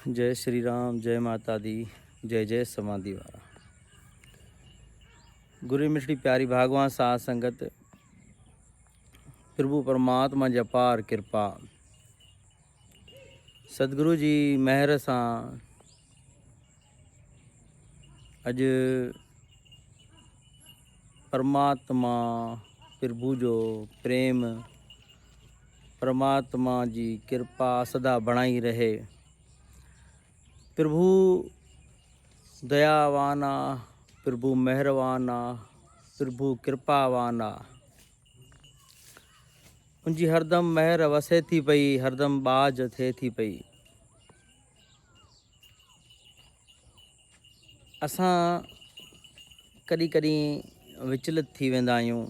जय श्री राम, जय माता दी, जय जय समाधि वारा। गुरु मिठड़ी प्यारी भागवान साध संगत, प्रभु परमात्मा जी अपार कृपा, सदगुरु जी महर सां अॼु परमात्मा प्रभु जो प्रेम, परमात्मा जी कृपा सदा बणाई रहे। प्रभु दयावान आ, प्रभु मेहरबान आ, प्रभु कृपावान आ। उनजी हरदम महर वसे थी पई, हरदम बाज थिए थी पई। असां कॾहिं कॾहिं विचलित थी वेंदा आहियूं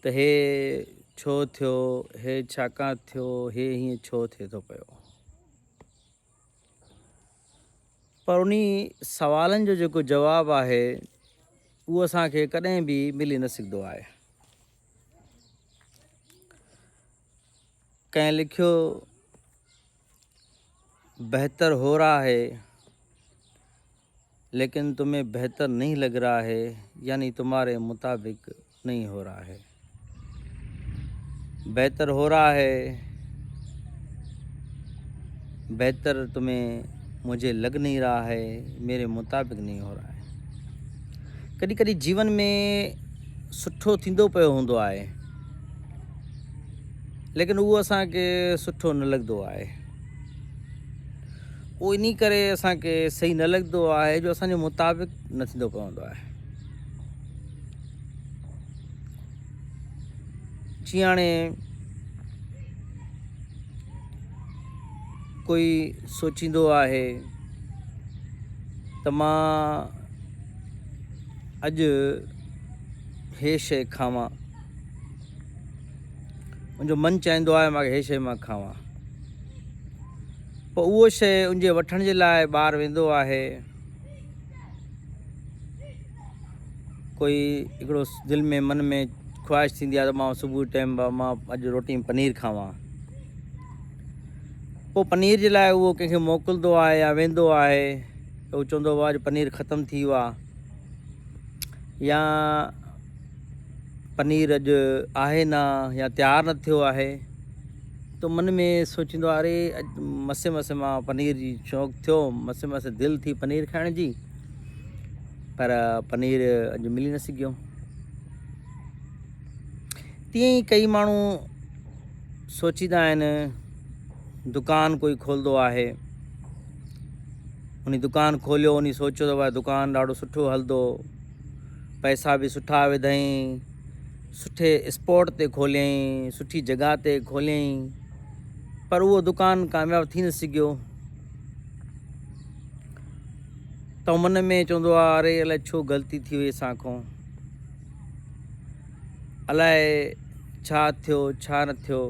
त हे छो थियो, हे छाकाणि थियो, हे हीअं छो थिए थो पियो। पर उन सवालनि जो जेको जवाबु आहे उहो असांखे कॾहिं बि मिली न सघंदो आहे। कंहिं लिखियो, बेहतर हो रहा है लेकिन तुम्हें बेहतर नहीं लग रहा है, यानी तुम्हारे मुताबिक नहीं हो रहा है। बेहतर हो रहा है, बेहतर तुम्हें मुझे लग नहीं रहा है, मेरे मुताबिक नहीं हो रहा है। कॾहिं कॾहिं जीवन में सुठो थींदो पियो हूंदो आहे, लेकिन उहो असांखे सुठो न लॻंदो आहे। उहो इन करे असांखे सही न लॻंदो आहे जो असांजे मुताबिक न थींदो पवंदो आहे। जीअं हाणे कोई सोचींदो आहे त मां अॼु हे शइ खावां, मुंहिंजो मन चाहींदो आहे मां हे शइ मां खावां, पोइ उहो शइ उनजे वठण जे लाइ ॿाहिरि वेंदो आहे। कोई हिकिड़ो दिलि में मन में ख़्वाहिश थींदी आहे त मां सुबुह टाइम मां अॼु रोटी में पनीर खावां। पोइ पनीर जे लाइ उहो कंहिंखे मोकिलींदो आहे या वेंदो आहे त उहो चवंदो आहे अॼु पनीर ख़तमु थी वियो आहे, या पनीर अॼु आहे न या तयारु न थियो आहे। त मन में सोचींदो आहे अरे अॼु मसे मसे मां पनीर जी शौक़ु थियो, मसे मसे दिलि थी पनीर खाइण जी, पर पनीर अॼु मिली न सघियो। तीअं ई कई माण्हू सोचींदा आहिनि, दुकानु कोई खोलंदो आहे, उन दुकानु खोलियो, उन सोचियो त भाई दुकानु ॾाढो सुठो हलंदो, पैसा बि सुठा विधईं, सुठे स्पॉट ते खोलियईं, सुठी जॻह ते खोलियईं, पर उहो दुकानु कामयाबु थी न सघियो। त मन में चवंदो आहे अरे अलाए छो ग़लती थी वई असांखां, अलाए छा थियो छा न थियो,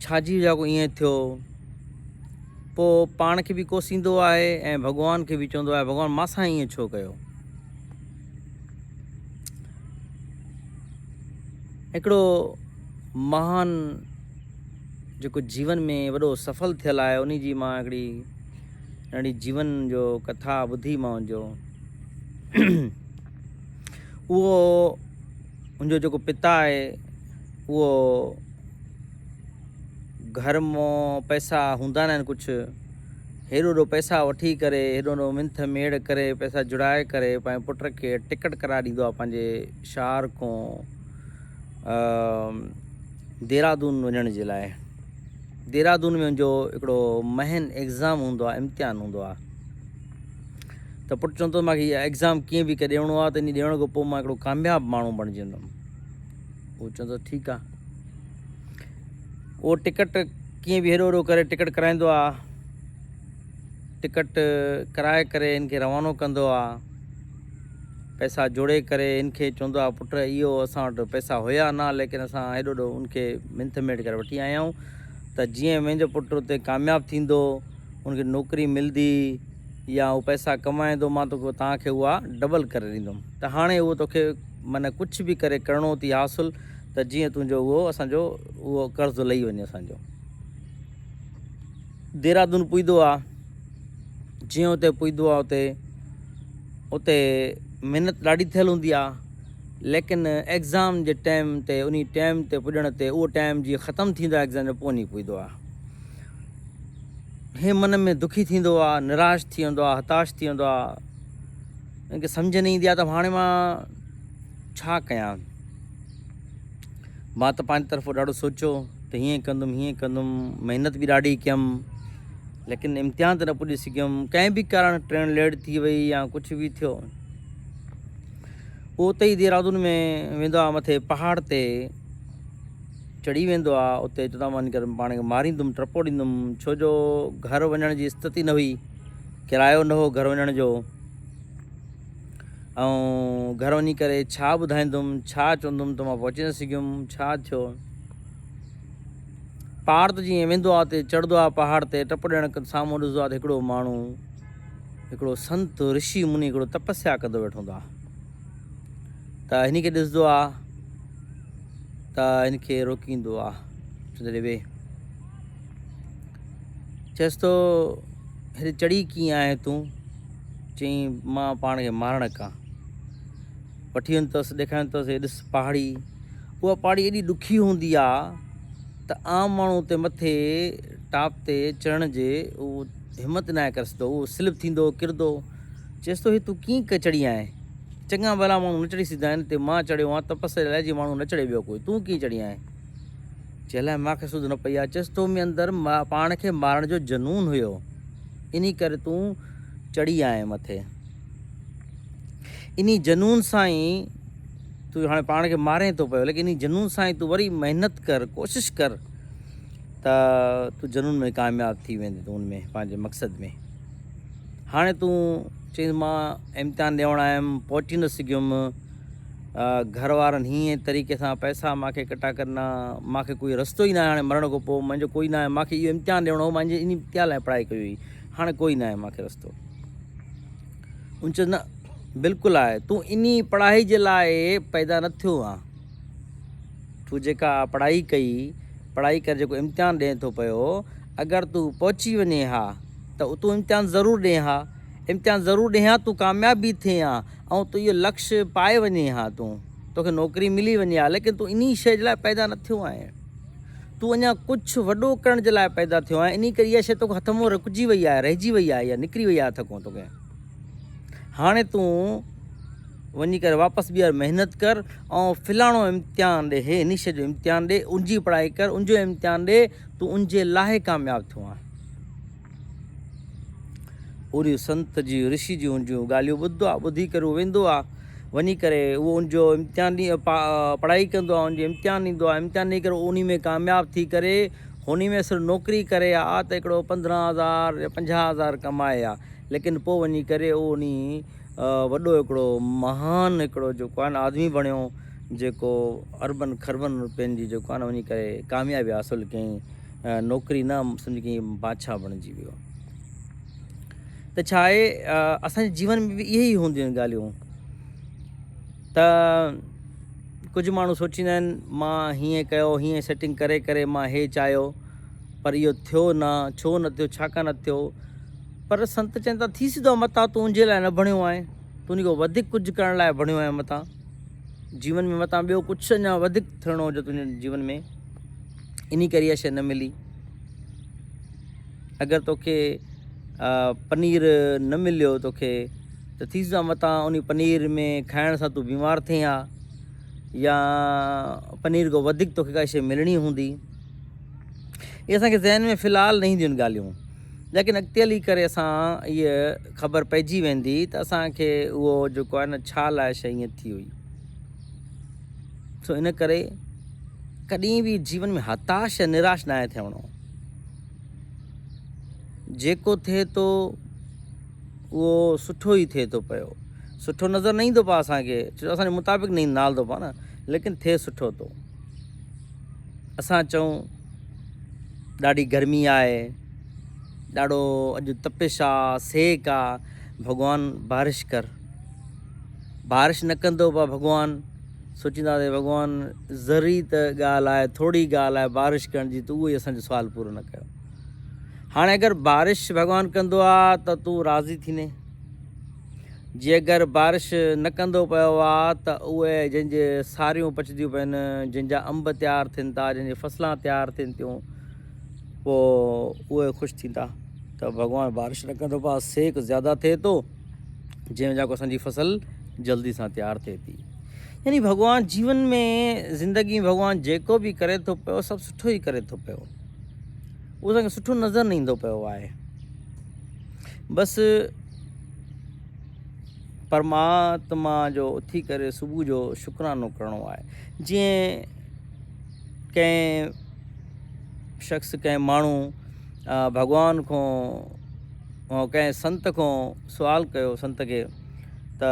छाजी वजह को ईअं थियो। पोइ पाण खे बि कोसींदो आहे ऐं भॻवान खे बि चवंदो आहे भॻवान मां सां ईअं छो कयो। हिकिड़ो महान जेको जीवन में वॾो सफल थियल आहे, उन जी मां हिकिड़ी नंढी जीवन जो कथा ॿुधी मां जो। उहो उनजो जेको पिता आहे उहो घर मां पैसा हूंदा न आहिनि कुझु, हेॾो हेॾो पैसा वठी करे, हेॾो हेॾो मिंथ मेड़ करे, पैसा जुड़ाए करे पंहिंजे पुट खे टिकट कराए ॾींदो आहे पंहिंजे शहर खां देहरादून वञण जे लाइ। देहरादून में मुंहिंजो हिकिड़ो महन एग्ज़ाम हूंदो आहे, इम्तिहान हूंदो आहे। त पुटु चवंदो मूंखे इहा एग्ज़ाम कीअं बि करे ॾियणो आहे, त इन ॾियण खां पोइ मां हिकिड़ो कामयाबु माण्हू बणिजी वेंदुमि। उहो चवंदो ठीकु आहे। उहो टिकट कीअं बि हेॾो हेॾो करे टिकट कराईंदो आहे, टिकट कराए करे इनखे रवानो कंदो आहे, पैसा जोड़े करे इनखे चवंदो आहे पुट इहो असां वटि पैसा हुया न, लेकिन असां हेॾो हेॾो उनखे मिंथ मेड़ करे वठी आया आहियूं, त जीअं मुंहिंजो पुटु उते कामयाबु थींदो, उनखे नौकिरी मिलंदी या उहो पैसा कमाईंदो, मां तोखे तव्हांखे उहा डबल करे ॾींदुमि। त हाणे उहो तोखे माना कुझु बि करे करिणो थी हासिलु, त जीअं तुंहिंजो उहो असांजो उहो कर्ज़ु लही वञे असांजो। देहरादून पुॼंदो आहे, जीअं उते पुॼंदो आहे उते महिनत ॾाढी थियल हूंदी आहे, लेकिन एग्ज़ाम जे टाइम ते उन टाइम ते पुॼण ते उहो टाइम जीअं ख़तमु थींदो आहे एग्ज़ाम जो, पोइ वञी पुॼंदो आहे। हे मन में दुखी थींदो आहे, निराश थी वेंदो आहे, हताश थी वेंदो आहे, हिनखे सम्झ न ईंदी आहे त हाणे मां छा कयां। मां त पंहिंजी तरफ़ो ॾाढो सोचियो त हीअं कंदुमि, महिनत बि ॾाढी कयमि, लेकिन इम्तिहान ते न पुॼी सघियुमि, कंहिं बि कारण ट्रेन लेट थी वई या कुझु बि थियो। उहो उते ई देहरादून में वेंदो आहे, मथे पहाड़ ते चढ़ी वेंदो आहे, उते चवंदो आहे वञी करे पाण खे मारींदुमि, टपोड़ींदुमि, छो जो घर वञण जी स्थिति न हुई, किरायो न हो घर वञण जो, ऐं घर वञी करे छा ॿुधाईंदुमि, छा चवंदुमि त मां पहुची न सघियुमि, छा थियो। पहाड़ ते जीअं वेंदो आहे ते चढ़ंदो आहे पहाड़ ते, टप ॾियण साम्हूं ॾिसंदो आहे त हिकिड़ो माण्हू, हिकिड़ो संत ऋषि मुनि हिकिड़ो तपस्या कंदो वेठो हूंदो आहे। त हिन खे ॾिसंदो आहे त हिनखे रोकींदो आहे, चवंदो वे, चएसि थो हेॾे चढ़ी कीअं आहे तूं? चईं मां पाण खे मारणु खां। वठी वेंदुसि, ॾेखारींदुसि, हे ॾिस पहाड़ी, उहा पहाड़ी एॾी ॾुखी हूंदी आहे त आम माण्हू ते मथे टॉप ते चढ़ण जे उहो हिमत न आहे करे सघंदो, उहो स्लिप थींदो, किरंदो। चएसि थो हे तूं कीअं चढ़ी आहे? चङा भला माण्हू न चढ़ी सघंदा आहिनि, हिते मां चढ़ियो आहियां तपस्या लाइ, जीअं माण्हू न चढ़े ॿियो कोई, तूं कीअं चढ़ी आहे? चए लाइ मूंखे सुध न पई आहे। चएसि तो में अंदरि पाण खे मारण जो जनून हुयो, इन करे तूं चढ़ी आहे मथे। इन जनून सां ई तूं हाणे पाण खे मारे थो पियो, लेकिन इन जनून सां ई तूं वरी महिनत कर, कोशिशि कर, त तूं जनून में कामयाबु थी वेंदे, तूं उनमें पंहिंजे मक़सद में। हाणे तूं चई मां इम्तिहान ॾियणु आयुमि, पहुची न सघियुमि, घर वारनि हीअं तरीक़े सां पैसा मूंखे इकट्ठा करना, मूंखे कोई रस्तो ई न आहे हाणे मरण खां पोइ, मुंहिंजो कोई न आहे, मूंखे इहो इम्तिहान ॾियणो हो, मुंहिंजे इन इम्तिहान लाइ पढ़ाई कई हुई, हाणे कोई न आहे मूंखे रस्तो। उन चयो न बिल्कुलु आहे, तूं इन पढ़ाई जे लाइ पैदा न थियो आहे, तूं जेका पढ़ाई कई, पढ़ाई करे जेको इम्तिहान ॾिए थो पियो, अगरि तूं पहुची वञे हा त तूं इम्तिहान ज़रूरु ॾिए हा, इम्तिहान ज़रूरु ॾिए हा, तूं कामयाब बि थिए हा, ऐं तूं इहो लक्ष्य पाए वञे हा, तोखे नौकिरी मिली वञे हा, लेकिन तूं इन शइ जे लाइ पैदा न थियो आहे, तूं अञा कुझु वॾो करण जे लाइ पैदा थियो आहे, इन करे इहा शइ तोखे हथ मां रुकिजी वई आहे, रहिजी वई आहे, या निकिरी वई आहे हथ खां तोखे। हाणे तूं वञी करे वापसि ॿीहर महिनत कर, ऐं फलाणो इम्तिहान ॾे, हे इन शइ जो इम्तिहान ॾे, उनजी पढ़ाई कर, उनजो इम्तिहान ॾे, तूं उनजे लाइ कामयाबु थियो आहे। पूरी संत जी, ऋषि जी उनजूं ॻाल्हियूं ॿुधंदो आहे, ॿुधी करे उहो वेंदो आहे, वञी करे उहो उनजो इम्तिहान पढ़ाई कंदो आहे, उनजो इम्तिहान ॾींदो आहे, इम्तिहान ॾेई करे उन में कामयाबु थी करे हुन में सिर्फ़ु नौकिरी करे आहे त हिकिड़ो 15,000 या 50,000 कमाए आहे, लेकिन पोइ वञी करे उहो उन वॾो हिकिड़ो महान हिकिड़ो जेको आहे न आदमी बणियो, जेको अरबन खरबन रुपयनि जी जेको आहे न वञी करे कामयाबी हासिलु कयईं, नौकिरी न सम्झी कयईं, बादशाह बणिजी वियो। त छा आहे, असांजे जीवन में बि इहे ई हूंदियूं आहिनि ॻाल्हियूं। त कुझु माण्हू सोचींदा आहिनि मां हीअं कयो, हीअं सेटिंग करे करे मां हे चाहियो, पर इहो थियो न, छो न थियो, छाकाणि न थियो। पर संत चवनि था थी सघंदो आहे मतां तूं उनजे लाइ न बणियो आहे, तूं उनखां वधीक कुझु करण लाइ बणियो आहे मतां, जीवन में मतां ॿियो कुझु अञा वधीक थियणो हुजे तुंहिंजे जीवन में, इन करे इहा शइ न मिली। अगरि तोखे पनीर न मिलियो तोखे, त थी सघंदो आहे मतां उन पनीर में खाइण सां तूं बीमार थिए हा, या पनीर खां वधीक तोखे का शइ मिलणी हूंदी। इहे असांखे ज़हन में फ़िलहालु न ईंदियूं आहिनि ॻाल्हियूं, लेकिन अॻिते हली करे असां इहा ख़बर पइजी वेंदी त असांखे उहो जेको आहे न छा लाइ शइ ईअं थी हुई। सो इन करे कॾहिं बि जीवन में हताश या निराश न आहे थियणो, जेको थिए थो उहो सुठो ई थिए थो पियो, सुठो नज़र न ईंदो पियो असांखे, छो असांजे मुताबिक़ न नालंदो पियो न, लेकिन थिए सुठो थो। असां चऊं ॾाढी गर्मी आहे, ॾाढो अॼु तपिश आहे, सेक आहे, भॻवानु बारिश कर, बारिश न कंदो पियो भॻवानु सोचींदासीं भॻवानु ज़री त ॻाल्हि आहे, थोरी ॻाल्हि आहे बारिश करण जी, त उहो ई असांजो सुवालु पूरो न कयो। हाणे अगरि बारिश भॻवानु कंदो आहे त तूं राज़ी थींदे। जे अगरि बारिश न कंदो पियो आहे त उहे जंहिंजे सारियूं पचंदियूं पियूं आहिनि, जंहिंजा अंब तयारु थियनि था, जंहिंजी फसलां तयारु थियनि थियूं, पोइ उहे ख़ुशि थींदा त भॻवानु बारिश न कंदो पियो आहे, सेक ज़्यादा थिए थो, जंहिंजा को असांजी फसल जल्दी सां तयारु थिए थी। यानी भॻवानु जीवन में, ज़िंदगी में भॻवानु जेको बि करे थो पियो सभु सुठो ई करे थो पियो, उहो असांखे सुठो नज़र न ईंदो पियो आहे। बसि परमात्मा जो उथी करे सुबुह जो शुक्रानो करिणो आहे। जीअं कंहिं शख़्स, कंहिं माण्हू भॻवान खां, कंहिं संत खां सुवालु कयो, संत खे, त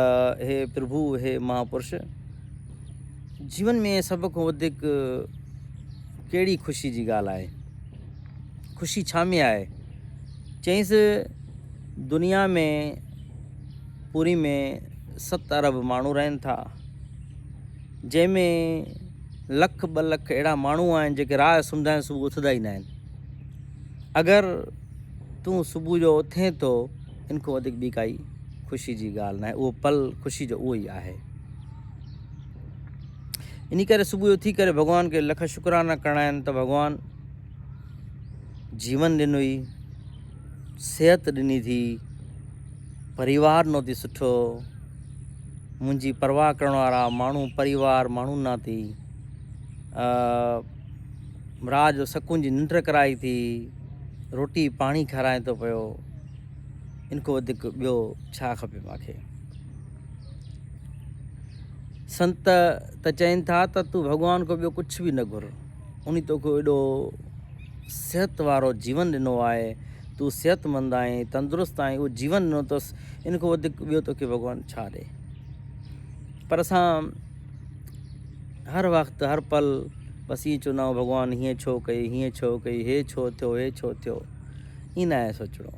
हे प्रभु, हे महापुरुष, जीवन में सभ खां वधीक कहिड़ी ख़ुशी जी ॻाल्हि आहे, ख़ुशी छा में आहे? चईंसि दुनिया में पूरी में 7 अरब माण्हू रहनि था, जंहिंमें लख 2 लख अहिड़ा माण्हू आहिनि जेके राति सुम्हंदा आहिनि, सुबुह उथंदा ई न आहिनि। अगरि तूं सुबुह जो उथे थो, इन खां वधीक ॿी काई ख़ुशी जी ॻाल्हि न आहे। उहो पल ख़ुशी जो उहो ई आहे। इन करे सुबुह जो उथी करे भॻवान खे लख शुक्राना करणा आहिनि त भॻवानु जीवन ॾिनई, सिहत ॾिनी थी, परिवार ॾिनो थी सुठो, मुंहिंजी परवाह करण वारा माण्हू, परिवार माण्हू न थी, राति जो सुकून जी निंड कराई थी, रोटी पाणी खाराए थो पियो, इन खां वधीक ॿियो छा खपे मूंखे। संत त चवनि था त तूं भॻवान खां ॿियो कुझु बि न घुर, उन तोखे एॾो सिहत वारो जीवन ॾिनो आहे, तूं सिहतमंद आहीं, तंदुरुस्त आहीं, उहो जीवन ॾिनो अथसि, इन खां वधीक ॿियो तोखे भॻवानु छा ॾे। पर असां हर वक़्तु, हर पल बसि ईअं चवंदा आहियूं भॻवानु हीअं छो कई, हीअं छो कई, हे छो थियो, हे छो थियो। ईअं न आहे सोचणो।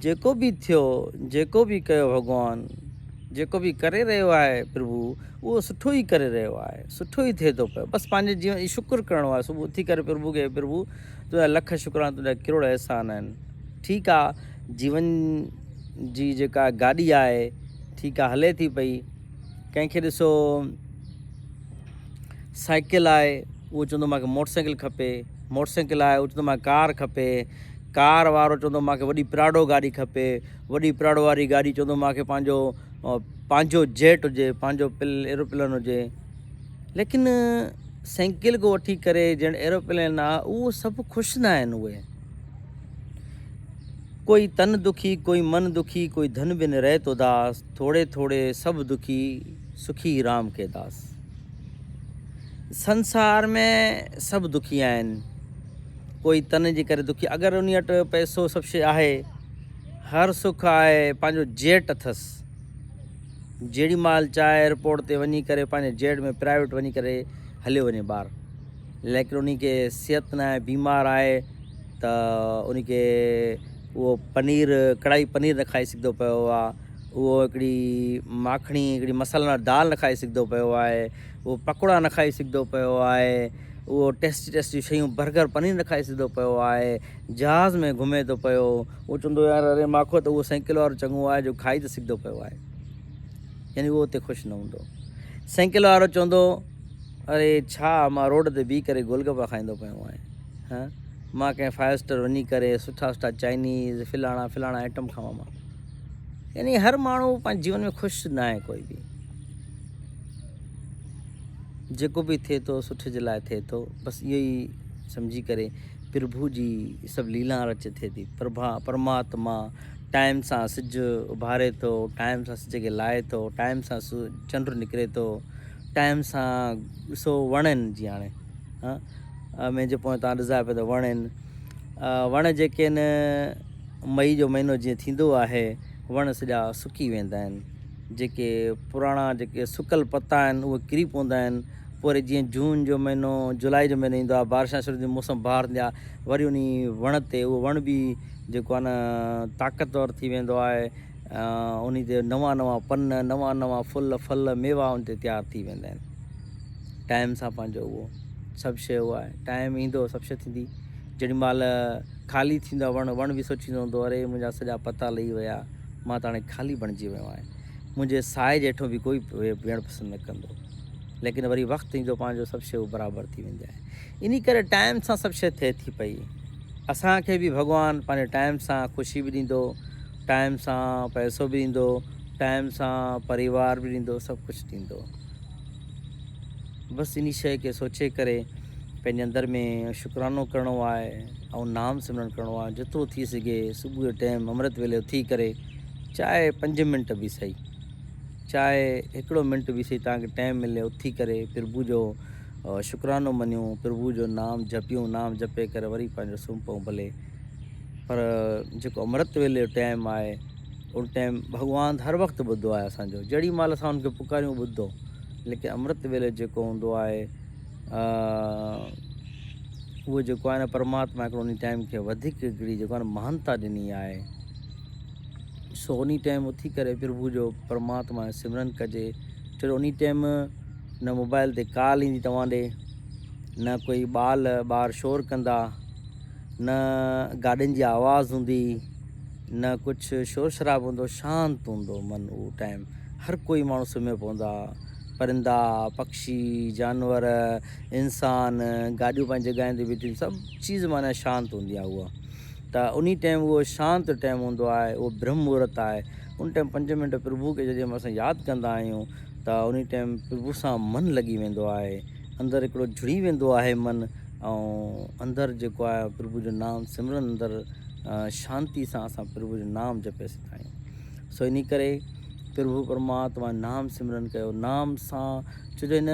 जेको बि थियो, जेको बि कयो भॻवानु, जेको बि करे रहियो आहे प्रभु, उहो सुठो ई करे रहियो आहे, सुठो ई थिए थो पियो। बसि पंहिंजे जीवन जी शुक्र करिणो आहे। सुबुह उथी करे प्रभु खे, प्रभु तुंहिंजा लख शुक्राना, तुंहिंजा करोड़ अहसान आहिनि। ठीकु आहे, जीवन जी जेका गाॾी आहे, ठीकु आहे, हले थी पई। कंहिंखे ॾिसो साइकिल आहे, उहो चवंदो मूंखे मोटरसाइकिल खपे, मोटरसाइकिल आहे, उहो चवंदो मूंखे कार खपे, कार वारो चवंदो मूंखे वॾी प्राडो गाॾी खपे, वॾी प्राडो वारी गाॾी चवंदो मूंखे पंहिंजो जेट हुजे, पंहिंजो एरोप्लेन हुजे। लेकिन साइकिल को वठी करे ॼण एरोप्लेन आहे, उहो सभु ख़ुशि न आहिनि। उहे कोई तन दुखी, कोई मन दुखी, कोई धन बिन रहे तो दास, थोड़े थोड़े सब दुखी, सुखी राम के दास। संसार में सब दुखी आहिनि, कोई तन जे करे दुखी। अगरि उन वटि पैसो सभु शइ आहे, हर सुख आहे, पंहिंजो जेट अथसि, जेॾी महिल चाहे एयरपोर्ट ते वञी करे पंहिंजे जेट में प्राइवेट वञी करे हलियो वञे ॿाहिरि। लेकिन उन खे सिहत न आहे, बीमार आहे, त उन खे उहो पनीर, कढ़ाई पनीर न खाई सघंदो पियो आहे, उहो हिकिड़ी माखणी, हिकिड़ी मसाला दाल न खाई सघंदो पियो आहे, उहो पकोड़ा न खाई सघंदो पियो आहे, उहो टेस्टी शयूं बर्गर पनीर न खाई सघंदो पियो आहे, जहाज़ में घुमे थो पियो। उहो चवंदो यार अरे माखो त उहो साइकिल वारो चङो आहे जो खाई त सघंदो पियो आहे। यानी उहो उते ख़ुशि न हूंदो। साइकिल वारो चवंदो अरे छा मां रोड ते बीह करे गोलगप्पा खाईंदो पियो आहियां, मां कंहिं 5 स्टार वञी करे सुठा चाइनीज़ फलाणा आइटम खावां मां। यानी हर माण्हू पंहिंजे जीवन में ख़ुशि न आहे। कोई बि जेको बि थिए थो सुठे जे लाइ थिए थो। बसि इहो ई सम्झी करे प्रभु जी सभु लीला रच थिए थी। परमात्मा टाइम सां सिजु उभारे थो, टाइम सां सिज खे लाहे थो, टाइम सां चंड निकिरे थो, टाइम सां ॾिसो वण आहिनि, जीअं हाणे मुंहिंजे पोइ तव्हां ॾिसा पिया त वण आहिनि, वण जेके आहिनि मई जो महीनो जीअं थींदो आहे, वण सॼा सुकी वेंदा आहिनि। जेके पुराणा जेके सुकल पता आहिनि उहे किरी पवंदा आहिनि। पोइ वरी जीअं जून जो महीनो, जुलाई जो महीनो ईंदो आहे, बारिशां शुरू थी, मौसम बहार थींदी आहे, वरी उन वण ते उहो वण बि जेको आहे न ताक़तवर थी वेंदो आहे। उन ते नवां पन, नवां फुल, फल, मेवा उन ते तयारु थी वेंदा आहिनि। टाइम सां पंहिंजो उहो सभु शइ उहा आहे। टाइम ईंदो सभु शइ थींदी। जेॾी महिल ख़ाली थींदो आहे वण बि सोचींदो हूंदो अरे मुंहिंजा सॼा पता लही विया, मां त हाणे ख़ाली बणिजी वियो आहियां, मुंहिंजे साए जे हेठो बि कोई वेहणु पसंदि न कंदो। लेकिन वरी वक़्तु ईंदो पंहिंजो सभु शइ बराबरि थी वेंदी आहे। इन करे टाइम सां सभु शइ थिए थी पई। असांखे बि भॻवानु पंहिंजे टाइम सां ख़ुशी बि ॾींदो, टाइम सां पैसो बि ॾींदो, टाइम सां परिवार बि ॾींदो, सभु कुझु ॾींदो। बसि इन शइ खे सोचे करे पंहिंजे अंदरि में शुकरानो करिणो आहे ऐं नाम सिमरन करिणो आहे। जेतिरो थी सघे सुबुह जो टाइम अमृत वेले उथी करे चाहे 5 मिंट बि सही, चाहे 1 मिंट बि सही, तव्हांखे टाइम मिले उथी करे प्रभु जो शुकरानो मञूं, प्रभु जो नाम जपियूं, नाम जपे करे वरी पंहिंजो सुम्ही पऊं भले। पर जेको अमृत वेले जो टाइम आहे उन टाइम भॻवानु हर वक़्तु ॿुधो आहे असांजो, जेॾी महिल असां हुनखे पुकारियूं ॿुधो। लेकिन अमृत वेले जेको हूंदो आहे उहो जेको आहे न परमात्मा हिकिड़ो उन टाइम खे वधीक हिकिड़ी जेको आहे न महानता ॾिनी आहे। सो उन टाइम उथी करे प्रभु जो परमात्मा जो सिमरन कजे। छो उन टाइम न मोबाइल ते कॉल ईंदी तव्हां ॾे, न कोई ॿार शोर कंदा, न गाॾियुनि जी आवाज़ हूंदी, न कुझु शोर शराबो हूंदो, शांति हूंदो मन उहो टाइम। हर कोई माण्हू सुम्हियो पवंदा, परिंदा पक्षी जानवर इंसान गाॾियूं पंहिंजी जॻहि ते बीठियूं, सभु चीज़ माना शांति हूंदी आहे उहा। त उन टाइम उहो शांति टाइम हूंदो आहे, उहो ब्रह्म मुहूर्त आहे। उन टाइम 5 मिंट प्रभु खे जॾहिं असां यादि कंदा आहियूं त उन टाइम प्रभु सां मन लॻी वेंदो आहे, अंदरि हिकिड़ो जुड़ी वेंदो आहे मन, ऐं अंदरि जेको आहे प्रभु जो नाम सिमरन अंदरि शांती सां असां प्रभु जो नाम जपे सघंदा आहियूं। सो इन करे प्रभु परमात्मा नाम सिमरन कयो, नाम सां। छो जो हिन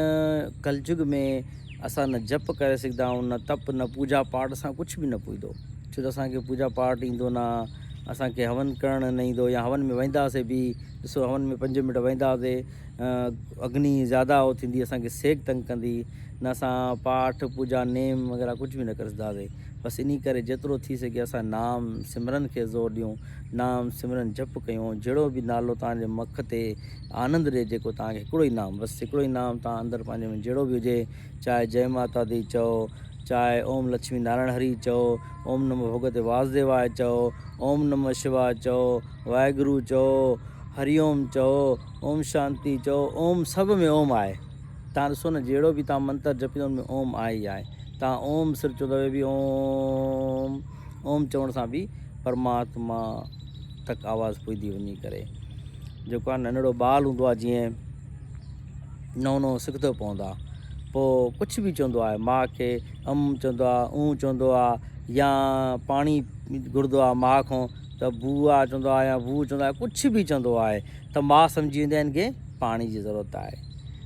कलयुग में असां न जप करे सघंदा आहियूं, न तप, न पूजा पाठ सां कुझु बि न पुॼंदो। छो जो असांखे पूजा पाठ ईंदो न, असांखे हवन करणु न ईंदो, या हवन में वेंदासीं बि ॾिसो हवन में 5 मिंट वेंदासीं अग्नि ज़्यादा हो थींदी, असांखे सेक तंग कंदी, न असां पाठ पूजा नेम वग़ैरह कुझु बि न करे सघंदासीं। बसि इन करे जेतिरो थी सघे असां नाम सिमरन खे ज़ोर ॾियूं, नाम सिमरन जप कयूं। जहिड़ो बि नालो तव्हांजे मख ते आनंद ॾिए, जेको तव्हांखे हिकिड़ो ई नाम, बसि हिकिड़ो ई नाम तव्हां अंदरि पंहिंजे में जहिड़ो बि हुजे, चाहे जय माता दी चओ, चाहे ओम लक्ष्मी नारायण हरि चओ, ओम नमो भगवते वासुदेवाय चओ, ओम नमः शिवाय चओ, वाहेगुरु चओ, हरिओम चओ, ओम शांति चओ, ओम सभु में ओम आहे। तव्हां ॾिसो न जहिड़ो बि तव्हां मंत्र जपींदो हुन में ओम आहे ई आहे। तव्हां ओम सिर चओ त बि ओम, ओम चवण सां बि परमात्मा तक आवाज़ु पुॼंदी वञी करे। जेको आहे नंढिड़ो ॿार हूंदो आहे, जीअं नओं सिखंदो पवंदो आहे, पोइ कुझु बि चवंदो आहे माउ खे, चवंदो आहे, चवंदो आहे, या पाणी घुरंदो आहे माउ खां त बुआ चवंदो आहे, या बू चवंदो आहे, कुझु बि चवंदो आहे त माउ सम्झी वेंदा आहिनि की पाणी जी ज़रूरत आहे।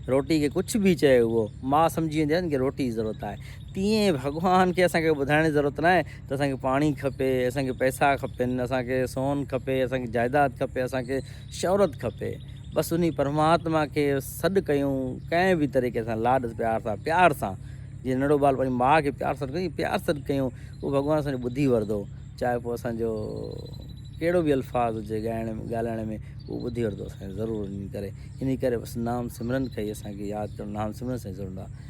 रोटी खे कुझु बि चए उहो माउ सम्झी वेंदा आहिनि की रोटी जी ज़रूरत आहे। तीअं भॻवान खे असांखे ॿुधाइण जी ज़रूरत न आहे त असांखे पाणी खपे, असांखे पैसा खपनि, असांखे सोन खपे, असांखे जाइदाद खपे, असांखे शौहरत खपे। बसि उन परमात्मा खे सॾु कयूं कंहिं बि तरीक़े सां, लाॾ प्यार सां, जीअं नंढो ॿारु पंहिंजी माउ खे प्यार सां सॾु कयूं, उहो भॻवानु असांजो ॿुधी वठंदो। चाहे पोइ असांजो कहिड़ो बि अल्फाज़ हुजे ॻाल्हाइण में, उहो ॿुधी वठंदो असांखे ज़रूरु। इन करे बसि नाम सिमरन खे ई असांखे यादि करणु, नाम सिमरन सां ज़रूरु आहे।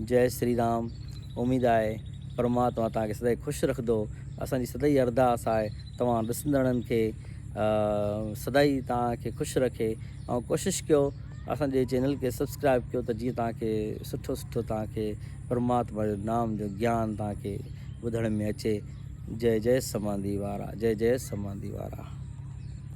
जय श्री राम। उमेदु आहे परमात्मा तव्हांखे सदाईं ख़ुशि रखंदो। असांजी सदाईं अरदास आहे तव्हां ॾिसंदड़नि खे सदाईं तव्हांखे ख़ुशि रखे, ऐं कोशिशि कयो असांजे चैनल खे सब्सक्राइब कयो त जीअं तव्हांखे सुठो तव्हांखे परमात्मा जो नाम जो ज्ञान तव्हांखे ॿुधण में अचे। जय जय समाधी वारा, जय जय समाधी वारा।